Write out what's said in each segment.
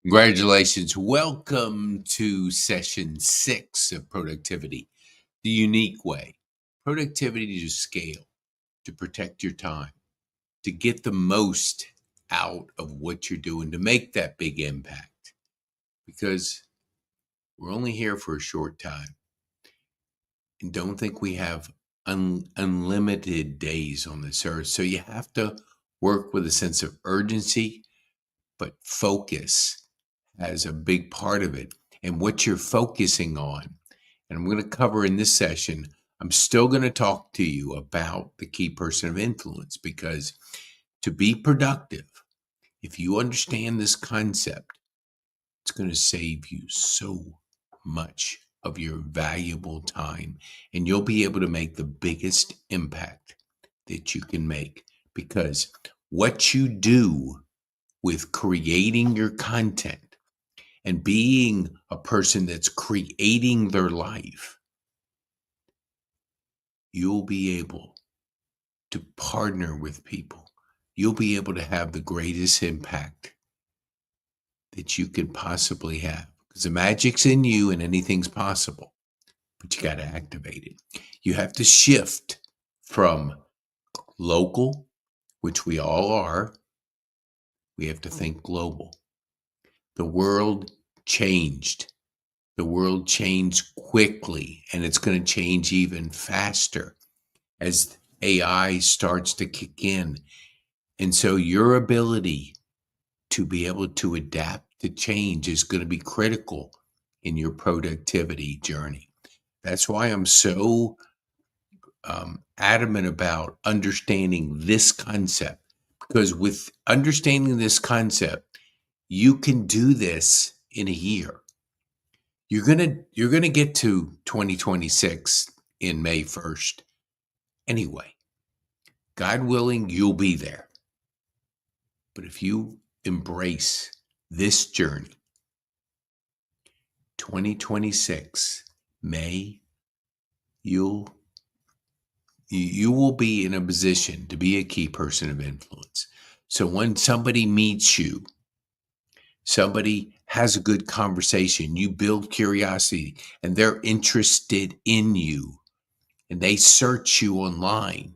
Congratulations. Welcome to session 6 of productivity, the unique way. Productivity to scale, to protect your time, to get the most out of what you're doing, to make that big impact. Because we're only here for a short time. And don't think we have unlimited days on this earth. So you have to work with a sense of urgency, but focus as a big part of it and what you're focusing on. And I'm going to cover in this session, I'm still going to talk to you about the key person of influence because to be productive, if you understand this concept, it's going to save you so much of your valuable time and you'll be able to make the biggest impact that you can make because what you do with creating your content and being a person that's creating their life, you'll be able to partner with people. You'll be able to have the greatest impact that you can possibly have. Because the magic's in you and anything's possible, but you got to activate it. You have to shift from local, which we all are, we have to think global. The world changed. The world changed quickly, and it's going to change even faster as AI starts to kick in. And so your ability to be able to adapt to change is going to be critical in your productivity journey. That's why I'm so adamant about understanding this concept, because with understanding this concept, you can do this in a year. You're gonna get to 2026 in May 1st. Anyway, God willing, you'll be there. But if you embrace this journey, 2026, May, you will be in a position to be a key person of influence. So when somebody meets you, somebody has a good conversation, you build curiosity, and they're interested in you, and they search you online,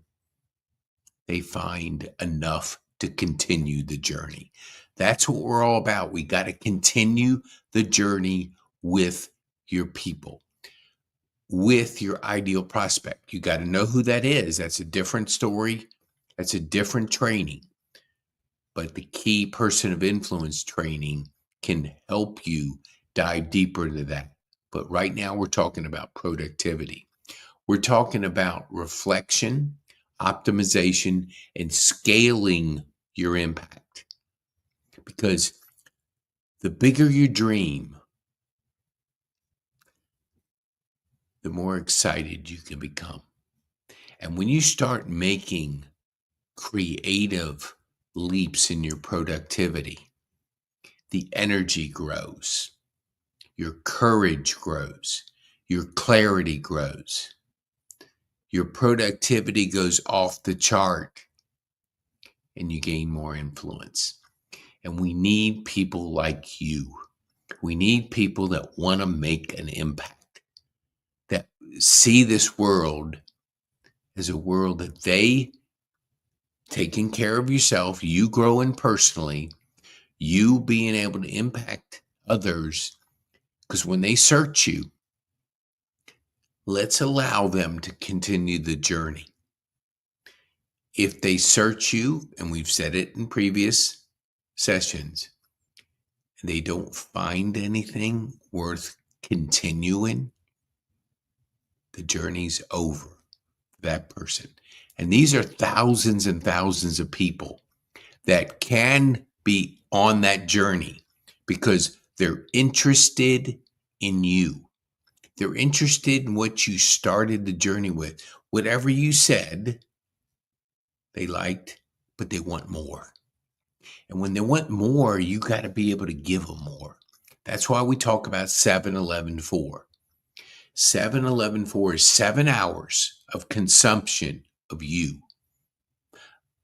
they find enough to continue the journey. That's what we're all about. We got to continue the journey with your people, with your ideal prospect. You got to know who that is. That's a different story. That's a different training. But the key person of influence training can help you dive deeper into that. But right now, we're talking about productivity. We're talking about reflection, optimization, and scaling your impact. Because the bigger you dream, the more excited you can become. And when you start making creative leaps in your productivity, the energy grows, your courage grows, your clarity grows, your productivity goes off the chart, and you gain more influence. And we need people like you. We need people that want to make an impact, that see this world as a world that they taking care of yourself, you growing personally, you being able to impact others. Because when they search you, let's allow them to continue the journey. If they search you, and we've said it in previous sessions, and they don't find anything worth continuing, the journey's over for that person. And these are thousands and thousands of people that can be on that journey because they're interested in you. They're interested in what you started the journey with. Whatever you said, they liked, but they want more. And when they want more, you got to be able to give them more. That's why we talk about 7-11-4. 7-11-4 is 7 hours of consumption of you.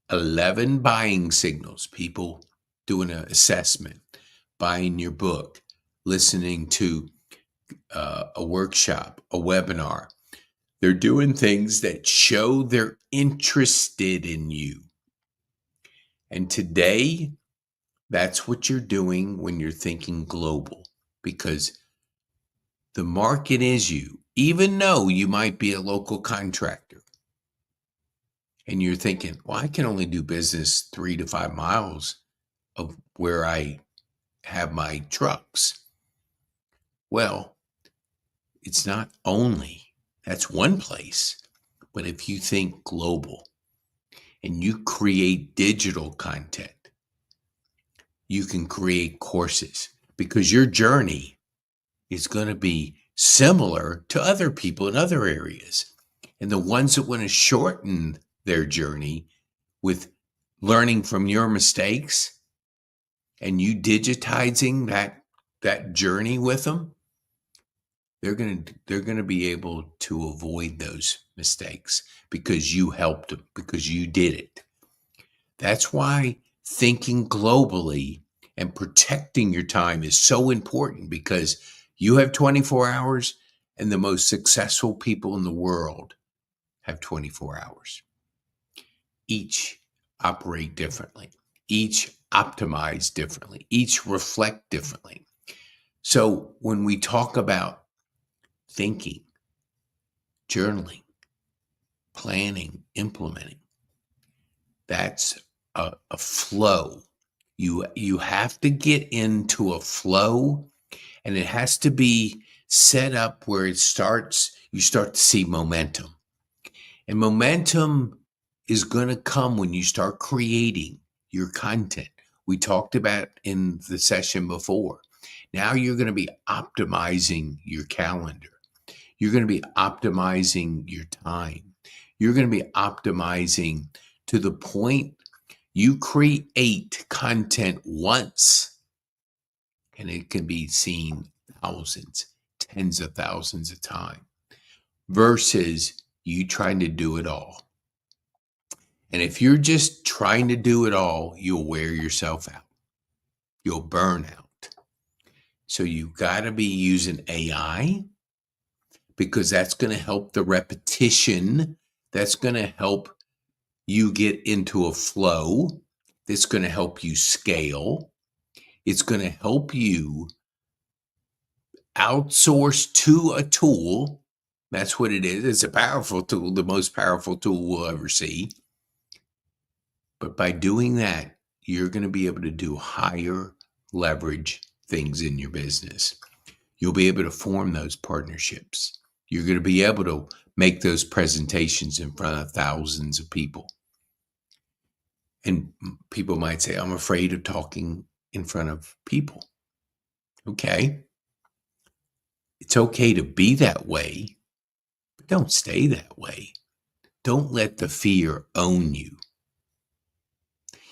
11 buying signals, people doing an assessment. buying your book, listening to a workshop, a webinar. They're doing things that show they're interested in you. And today, that's what you're doing when you're thinking global, because the market is you, even though you might be a local contractor. And you're thinking, well, I can only do business 3 to 5 miles of where I have my trucks. Well, it's not only, that's one place. But if you think global and you create digital content, you can create courses, because your journey is going to be similar to other people in other areas. And the ones that want to shorten their journey with learning from your mistakes and you digitizing that journey with them, they're going to be able to avoid those mistakes because you helped them, because you did it. That's why thinking globally and protecting your time is so important, because you have 24 hours and the most successful people in the world have 24 hours. Each operate differently, each optimize differently, each reflect differently. So when we talk about thinking, journaling, planning, implementing, that's a flow. You have to get into a flow, and it has to be set up where you start to see momentum. And momentum is going to come when you start creating your content. We talked about in the session before. Now you're going to be optimizing your calendar. You're going to be optimizing your time. You're going to be optimizing to the point you create content once, and it can be seen thousands, tens of thousands of times, versus you trying to do it all. And if you're just trying to do it all, you'll wear yourself out. You'll burn out. So you've got to be using AI, because that's going to help the repetition. That's going to help you get into a flow. That's going to help you scale. It's going to help you outsource to a tool. That's what it is. It's a powerful tool, the most powerful tool we'll ever see. But by doing that, you're going to be able to do higher leverage things in your business. You'll be able to form those partnerships. You're going to be able to make those presentations in front of thousands of people. And people might say, I'm afraid of talking in front of people. Okay. It's okay to be that way, but don't stay that way. Don't let the fear own you.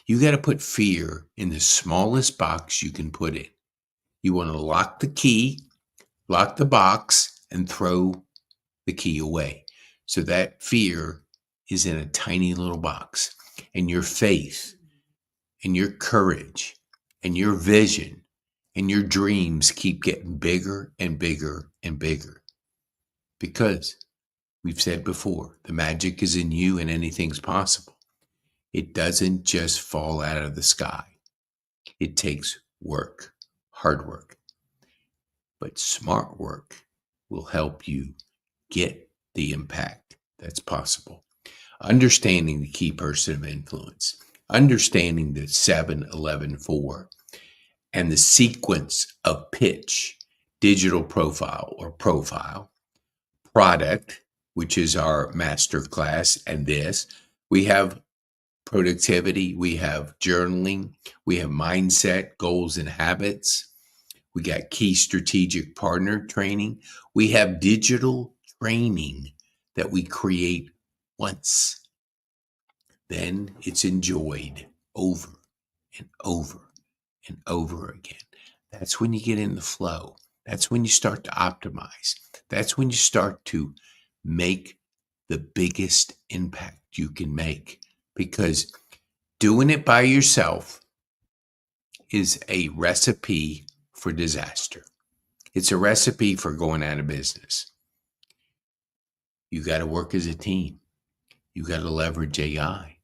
You got to put fear in the smallest box you can put it. You want to lock the key, lock the box, and throw the key away. So that fear is in a tiny little box. And your faith and your courage and your vision and your dreams keep getting bigger and bigger and bigger. Because we've said before, the magic is in you and anything's possible. It doesn't just fall out of the sky. It takes work, hard work. But smart work will help you get the impact that's possible. Understanding the key person of influence, understanding the 7-11-4, and the sequence of pitch, digital profile or profile, product, which is our master class, and this. We have productivity, we have journaling, we have mindset, goals, and habits. We got key strategic partner training. We have digital training that we create once. Then it's enjoyed over and over and over again. That's when you get in the flow. That's when you start to optimize. That's when you start to make the biggest impact you can make. Because doing it by yourself is a recipe for disaster. It's a recipe for going out of business. You got to work as a team. You got to leverage AI.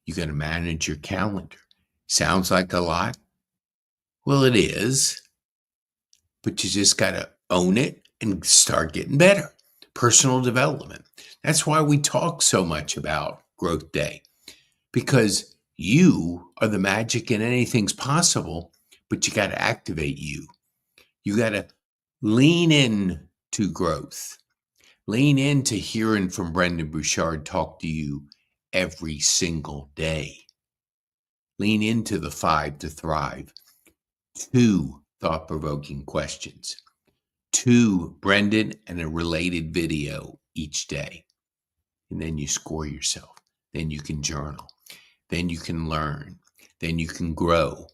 You got to manage your calendar. Sounds like a lot. Well, it is, but you just got to own it and start getting better. Personal development. That's why we talk so much about Growth Day, because you are the magic and anything's possible, but you got to activate you. You got to lean in to growth. Lean into hearing from Brendon Burchard talk to you every single day. Lean into the 5 to Thrive. 2 thought-provoking questions. 2 Brendon and a related video each day. And then you score yourself. Then you can journal. Then you can learn. Then you can grow.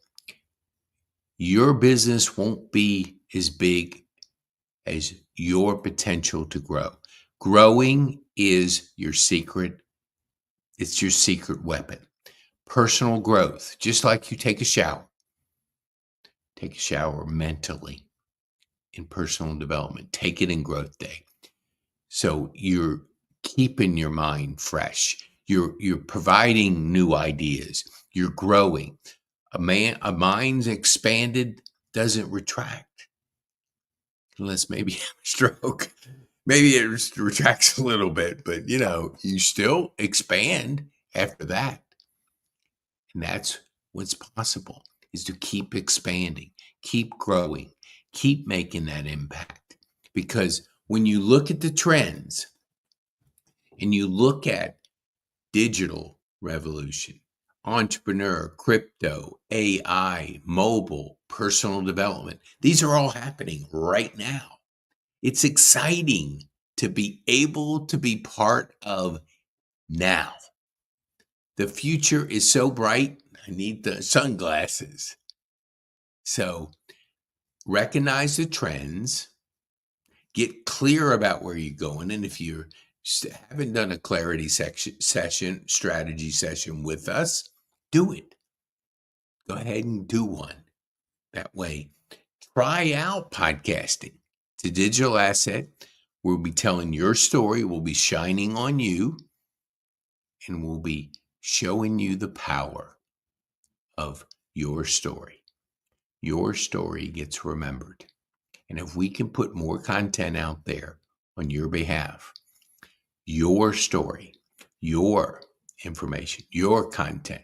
Your business won't be as big as your potential to grow. Growing is your secret. It's your secret weapon. Personal growth, just like you take a shower. Take a shower mentally in personal development. Take it in Growth Day. So you're keeping your mind fresh. You're providing new ideas. You're growing. A mind's expanded doesn't retract. Unless maybe you have a stroke. Maybe it retracts a little bit, but you still expand after that. And that's what's possible, is to keep expanding, keep growing, keep making that impact. Because when you look at the trends and you look at digital revolution, entrepreneur, crypto, AI, mobile, personal development, these are all happening right now. It's exciting to be able to be part of now. The future is so bright, I need the sunglasses. So recognize the trends, get clear about where you're going. And if you haven't done a clarity strategy session with us, do it. Go ahead and do one. That way, try out podcasting. It's a digital asset. We'll be telling your story. We'll be shining on you, and we'll be showing you the power of your story. Your story gets remembered. And if we can put more content out there on your behalf, your story, your information, your content,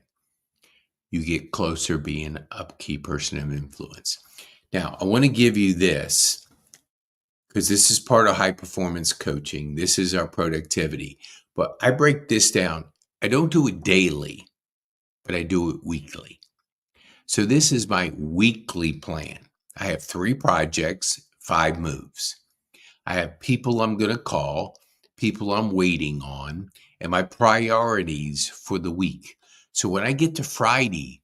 you get closer being a key person of influence. Now, I want to give you this, because this is part of high performance coaching. This is our productivity. But I break this down. I don't do it daily, but I do it weekly. So this is my weekly plan. I have 3 projects, 5 moves. I have people I'm going to call, people I'm waiting on, and my priorities for the week. So when I get to Friday,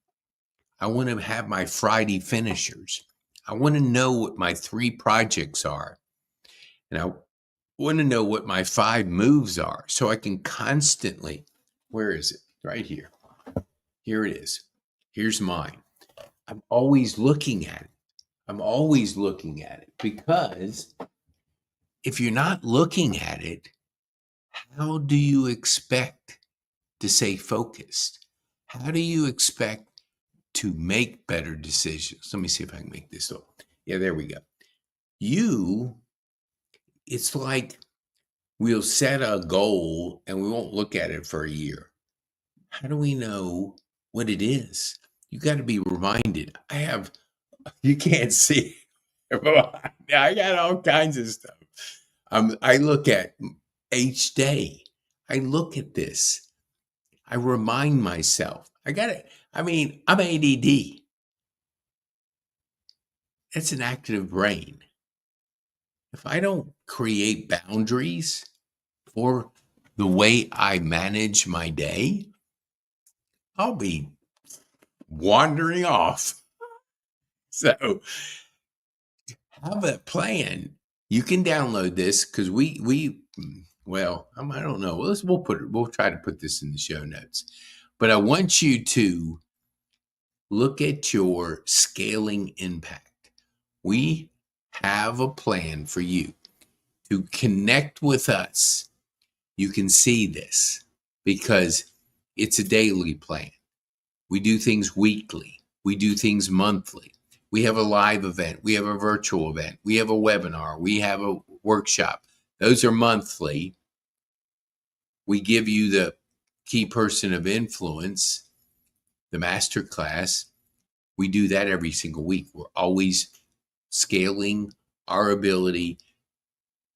I want to have my Friday finishers. I want to know what my 3 projects are. And I want to know what my 5 moves are, so I can constantly, where is it? Right here. Here it is. Here's mine. I'm always looking at it. Because if you're not looking at it, how do you expect to stay focused? How do you expect to make better decisions? Let me see if I can make this up. Yeah, there we go. It's like we'll set a goal and we won't look at it for a year. How do we know what it is? You got to be reminded. You can't see. I got all kinds of stuff. I look at each day. I look at this. I remind myself. I'm ADD. It's an active brain. If I don't create boundaries for the way I manage my day, I'll be wandering off. So have a plan. You can download this, because I don't know. We'll try to put this in the show notes. But I want you to Look at your scaling impact. We have a plan for you to connect with us. You can see this because it's a daily plan. We do things weekly. We do things monthly. We have a live event. We have a virtual event. We have a webinar. We have a workshop. Those are monthly. We give you the key person of influence, the master class. We do that every single week. We're always scaling our ability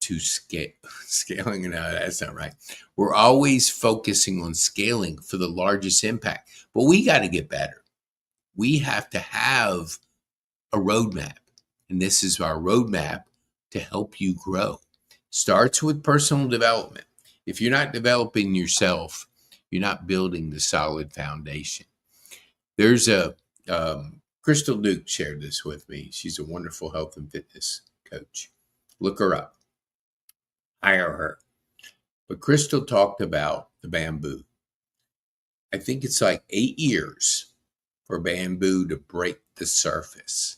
to scaling. No, that's not right. We're always focusing on scaling for the largest impact, but we got to get better. We have to have a roadmap, and this is our roadmap to help you grow. Starts with personal development. If you're not developing yourself, you're not building the solid foundation. There's a Crystal Duke shared this with me. She's a wonderful health and fitness coach. Look her up. Hire her. But Crystal talked about the bamboo. I think it's like 8 years for bamboo to break the surface.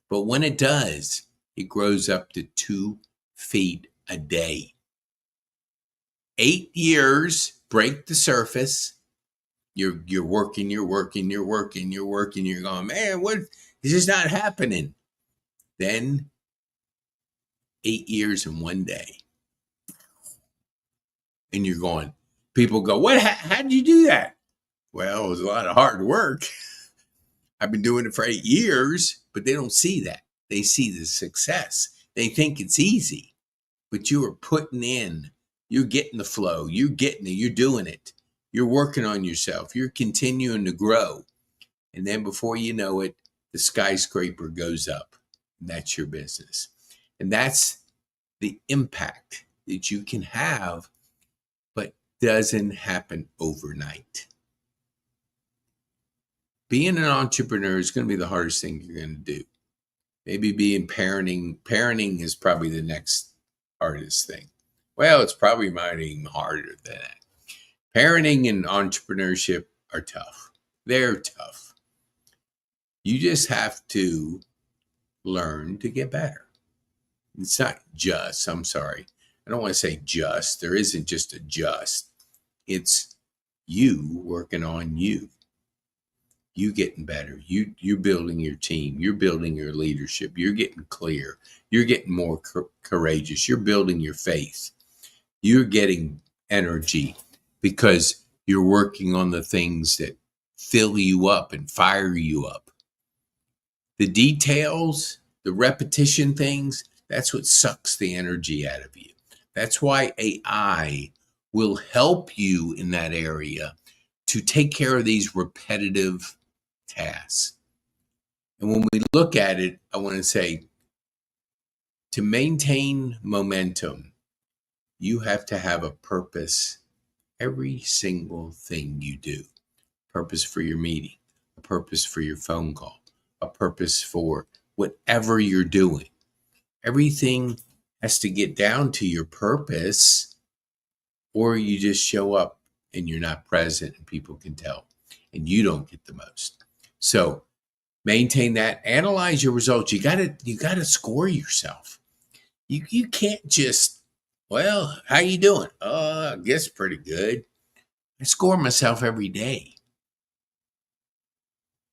But when it does, it grows up to 2 feet a day. 8 years, break the surface. You're working, you're going, man, what? This is not happening. Then 8 years in 1 day. And you're going, people go, what? How did you do that? Well, it was a lot of hard work. I've been doing it for 8 years, but they don't see that. They see the success. They think it's easy, but you are putting in, you're getting the flow, you're getting it, you're doing it. You're working on yourself. You're continuing to grow. And then before you know it, the skyscraper goes up. And that's your business. And that's the impact that you can have, but doesn't happen overnight. Being an entrepreneur is going to be the hardest thing you're going to do. Maybe being parenting is probably the next hardest thing. Well, it's probably might even harder than that. Parenting and entrepreneurship are tough. They're tough. You just have to learn to get better. It's not just, I'm sorry. I don't want to say just. There isn't just a just. It's you working on you. You getting better. You're building your team. You're building your leadership. You're getting clear. You're getting more courageous. You're building your faith. You're getting energy because you're working on the things that fill you up and fire you up. The details, the repetition things, that's what sucks the energy out of you. That's why AI will help you in that area to take care of these repetitive tasks. And when we look at it, I want to say, to maintain momentum, you have to have a purpose. Every single thing you do, purpose for your meeting, a purpose for your phone call, a purpose for whatever you're doing. Everything has to get down to your purpose, or you just show up and you're not present and people can tell and you don't get the most. So maintain that, analyze your results. You gotta score yourself. You can't just, well, how you doing? I guess pretty good. I score myself every day.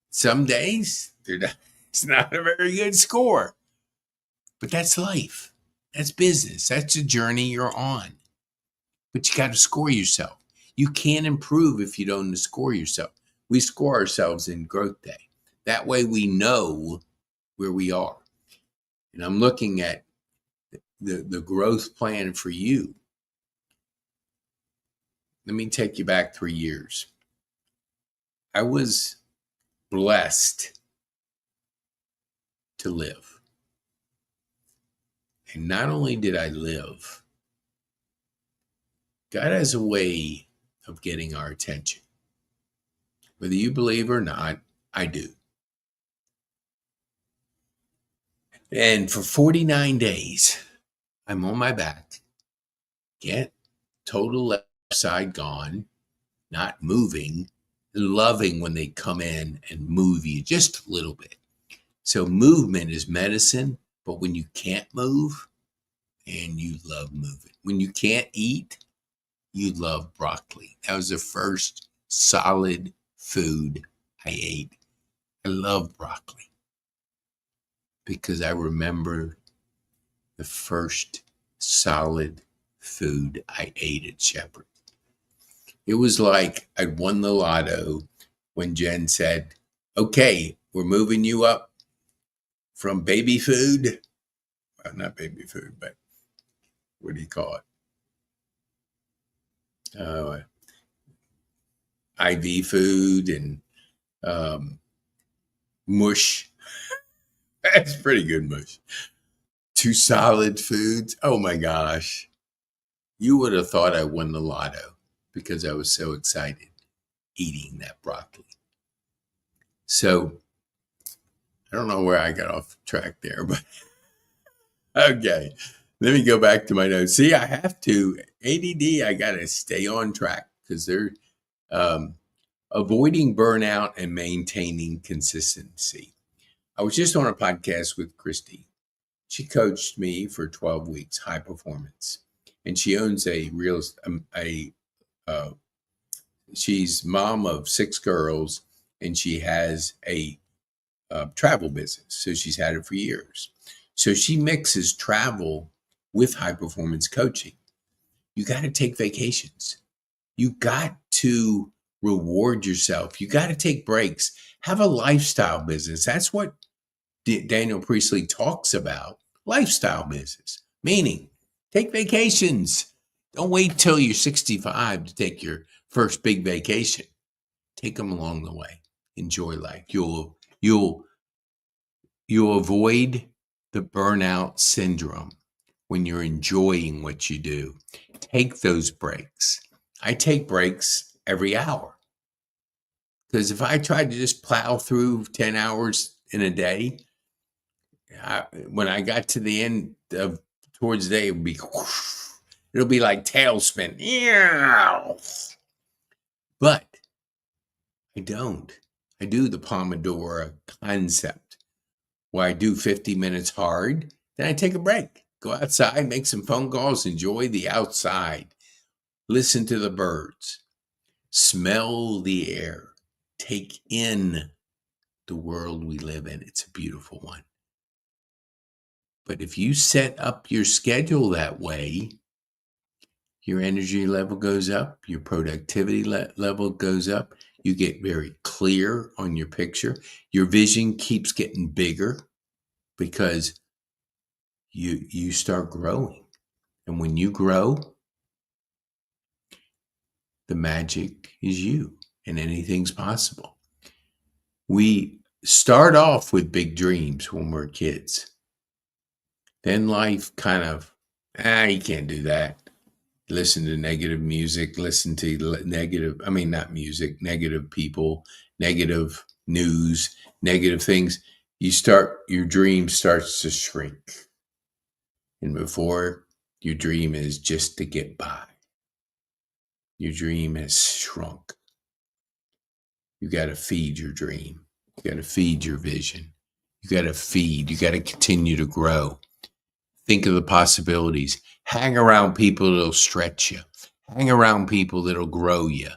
Some days it's not a very good score, but that's life. That's business. That's the journey you're on. But you got to score yourself. You can't improve if you don't score yourself. We score ourselves in Growth Day. That way we know where we are. And I'm looking at the growth plan for you. Let me take you back 3 years. I was blessed to live. And not only did I live, God has a way of getting our attention. Whether you believe or not, I do. And for 49 days, I'm on my back. Total left side gone, not moving. loving when they come in and move you just a little bit. So movement is medicine, but when you can't move, and you love moving. When you can't eat, you love broccoli. That was the first solid food I ate. I love broccoli because I remember the first solid food I ate at Shepherd. It was like I'd won the lotto when Jen said, okay, we're moving you up from baby food. Well, not baby food, but what do you call it? IV food and mush. That's pretty good mush. Two solid foods. Oh my gosh. You would have thought I won the lotto because I was so excited eating that broccoli. So I don't know where I got off track there, but okay. Let me go back to my notes. See, I have to. ADD, I got to stay on track because they're avoiding burnout and maintaining consistency. I was just on a podcast with Christy. She coached me for 12 weeks, high performance. And she owns she's mom of 6 girls, and she has a travel business. So she's had it for years. So she mixes travel with high performance coaching. You got to take vacations. You got to reward yourself. You got to take breaks. Have a lifestyle business. That's what Daniel Priestley talks about. Lifestyle business, meaning take vacations. Don't wait till you're 65 to take your first big vacation. Take them along the way. Enjoy life. You'll avoid the burnout syndrome when you're enjoying what you do. Take those breaks. I take breaks every hour. Because if I tried to just plow through 10 hours in a day, when I got to the end of towards the day, it'll be like tailspin. But I don't. I do the Pomodoro concept where I do 50 minutes hard, then I take a break. Go outside, make some phone calls, enjoy the outside, listen to the birds, smell the air, take in the world we live in. It's a beautiful one. But if you set up your schedule that way, your energy level goes up, your productivity level goes up, you get very clear on your picture, your vision keeps getting bigger because you start growing. And when you grow, the magic is you, and anything's possible. We start off with big dreams when we're kids. Then life kind of, you can't do that. Listen to negative music, listen to not music, negative people, negative news, negative things. Your dream starts to shrink. And before, your dream is just to get by. Your dream has shrunk. You got to feed your dream. You got to feed your vision. You got to continue to grow. Think of the possibilities. Hang around people that'll stretch you. Hang around people that'll grow you.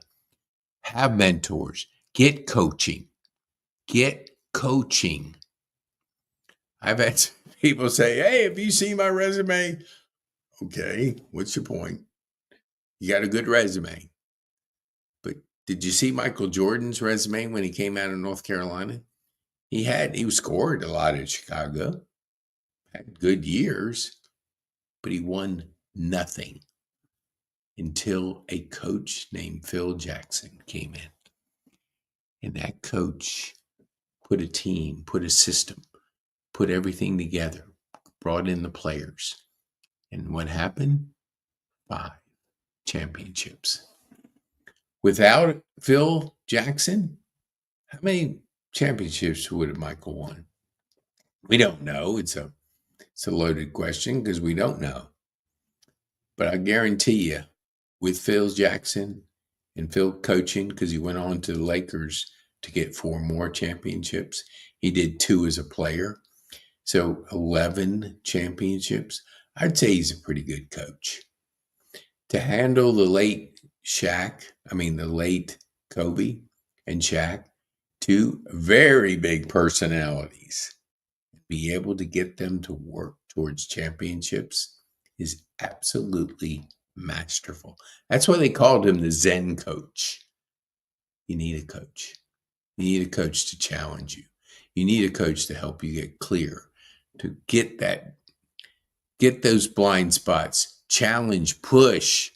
Have mentors. Get coaching. Get coaching. I've had people say, hey, have you seen my resume? Okay, what's your point? You got a good resume. But did you see Michael Jordan's resume when he came out of North Carolina? He scored a lot in Chicago, had good years, but he won nothing until a coach named Phil Jackson came in. And that coach put a team, put a system, put everything together, brought in the players. And what happened? 5 championships. Without Phil Jackson, how many championships would have Michael won? We don't know. It's a loaded question because we don't know. But I guarantee you, with Phil Jackson, And Phil coaching, because he went on to the Lakers to get 4 more championships. He did 2 as a player. So 11 championships. I'd say he's a pretty good coach. To handle the late Kobe and Shaq, 2 very big personalities, be able to get them to work towards championships is absolutely masterful. That's why they called him the Zen coach. You need a coach. You need a coach to challenge you. You need a coach to help you get clear, to get those blind spots, challenge, push,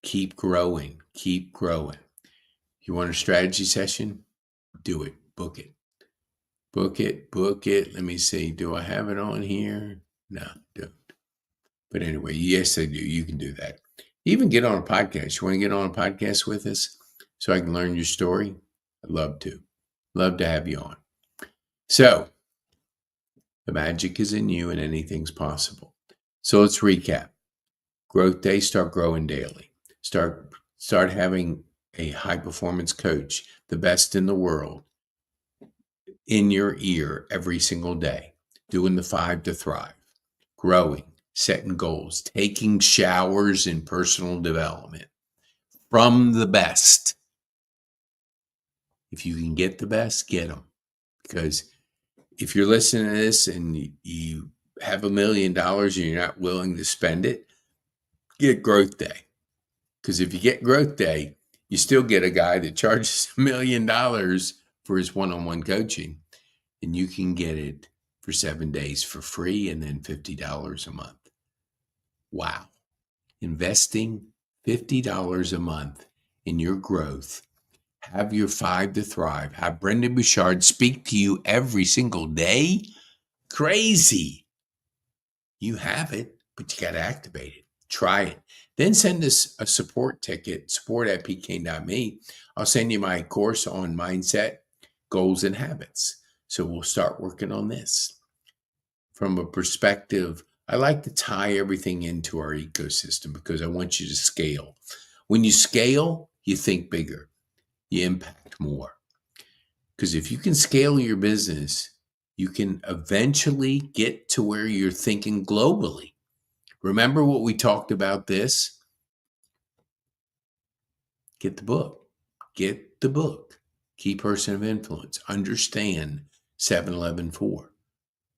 keep growing, keep growing. You want a strategy session? Do it. Book it. Book it. Let me see. Do I have it on here? No, don't. But anyway, yes, I do. You can do that. Even get on a podcast. You want to get on a podcast with us so I can learn your story? I'd love to. Love to have you on. So, the magic is in you and anything's possible. So let's recap. Growth Day, start growing daily. Start having a high performance coach, the best in the world, in your ear every single day, doing the 5 to thrive, growing, setting goals, taking showers in personal development from the best. If you can get the best, get them. Because if you're listening to this and you have $1 million and you're not willing to spend it, get Growth Day. Because if you get Growth Day, you still get a guy that charges $1 million for his one-on-one coaching, and you can get it for 7 days for free and then $50 a month. Wow. Investing $50 a month in your growth. Have your 5 to thrive. Have Brendon Burchard speak to you every single day. Crazy. You have it, but you got to activate it. Try it. Then send us a support ticket, support@pkane.me. I'll send you my course on mindset, goals, and habits. So we'll start working on this. From a perspective, I like to tie everything into our ecosystem because I want you to scale. When you scale, you think bigger. You impact more. Because if you can scale your business, you can eventually get to where you're thinking globally. Remember what we talked about this? Get the book. Get the book. Key Person of Influence. Understand 7-11-4.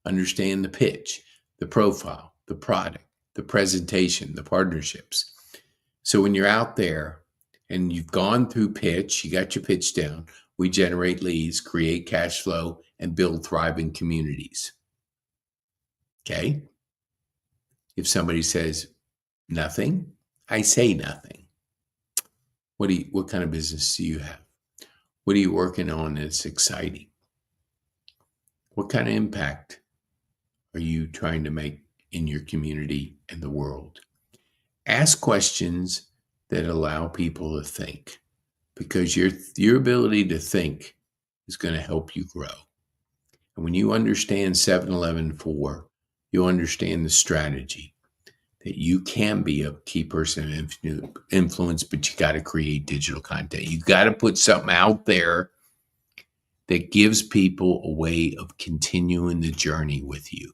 Understand the pitch, the profile, the product, the presentation, the partnerships. So when you're out there and you've gone through pitch, you got your pitch down, we generate leads, create cash flow, and build thriving communities. Okay? If somebody says nothing, I say nothing. What kind of business do you have? What are you working on that's exciting? What kind of impact are you trying to make in your community and the world? Ask questions that allow people to think, because your ability to think is going to help you grow. And when you understand 7-11-4, you'll understand the strategy that you can be a key person of influence, but you got to create digital content. You got to put something out there that gives people a way of continuing the journey with you.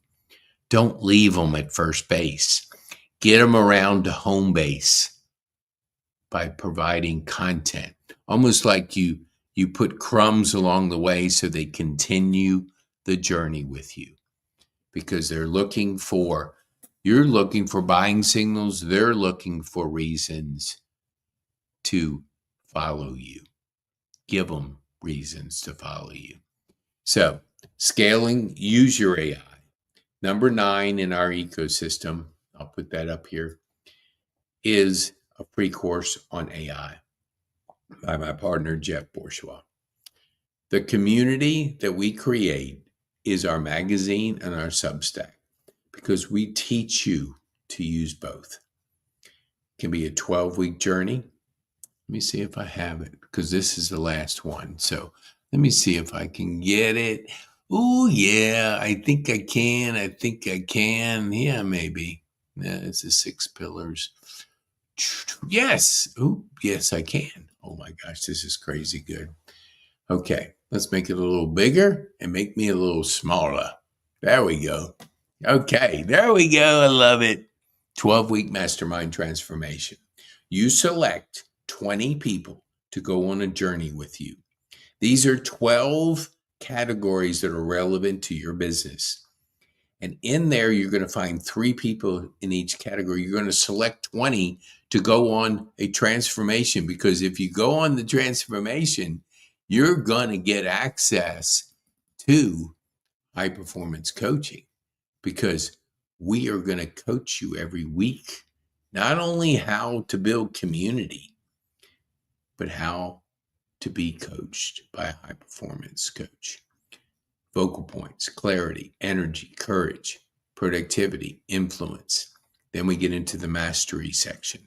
Don't leave them at first base. Get them around to home base by providing content. Almost like you put crumbs along the way so they continue the journey with you. Because you're looking for buying signals. They're looking for reasons to follow you. Give them reasons to follow you. So, scaling, use your AI. Number 9 in our ecosystem, I'll put that up here, is a free course on AI by my partner, Jeff Bourgeois. The community that we create is our magazine and our Substack, because we teach you to use both. It can be a 12-week journey. Let me see if I have it, because this is the last one. So let me see if I can get it. Oh, yeah, I think I can. Yeah, maybe. Yeah, it's the 6 pillars. Yes. Oh, yes, I can. Oh my gosh, this is crazy good. Okay, let's make it a little bigger and make me a little smaller. There we go. Okay, there we go. I love it. 12-week mastermind transformation. You select 20 people to go on a journey with you. These are 12 categories that are relevant to your business. And in there, you're going to find 3 people in each category. You're going to select 20 to go on a transformation, because if you go on the transformation, you're going to get access to high performance coaching, because we are going to coach you every week, not only how to build community, but how to be coached by a high performance coach. Focal points, clarity, energy, courage, productivity, influence. Then we get into the mastery section.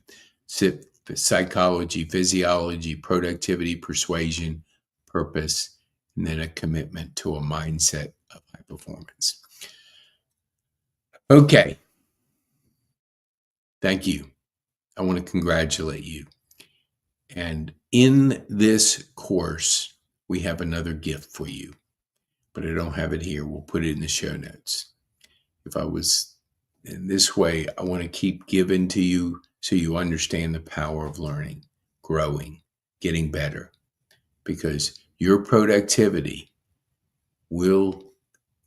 Psychology, physiology, productivity, persuasion, purpose, and then a commitment to a mindset of high performance. Okay. Thank you. I want to congratulate you. And in this course, we have another gift for you, but I don't have it here. We'll put it in the show notes. If I was in this way, I want to keep giving to you so you understand the power of learning, growing, getting better, because your productivity will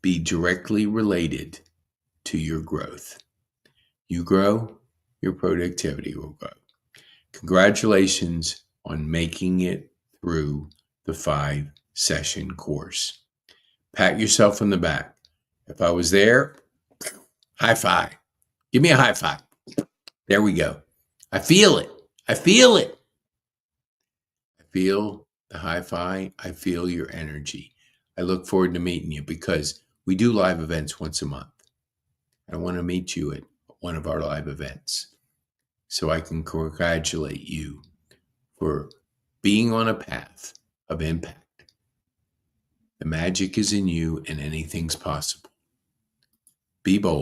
be directly related to your growth. You grow, your productivity will grow. Congratulations on making it through the 5-session course. Pat yourself on the back. If I was there, high five. Give me a high five. There we go. I feel it. I feel it. I feel the high five. I feel your energy. I look forward to meeting you, because we do live events once a month. I want to meet you at one of our live events so I can congratulate you for being on a path of impact. The magic is in you, and anything's possible. Be bold.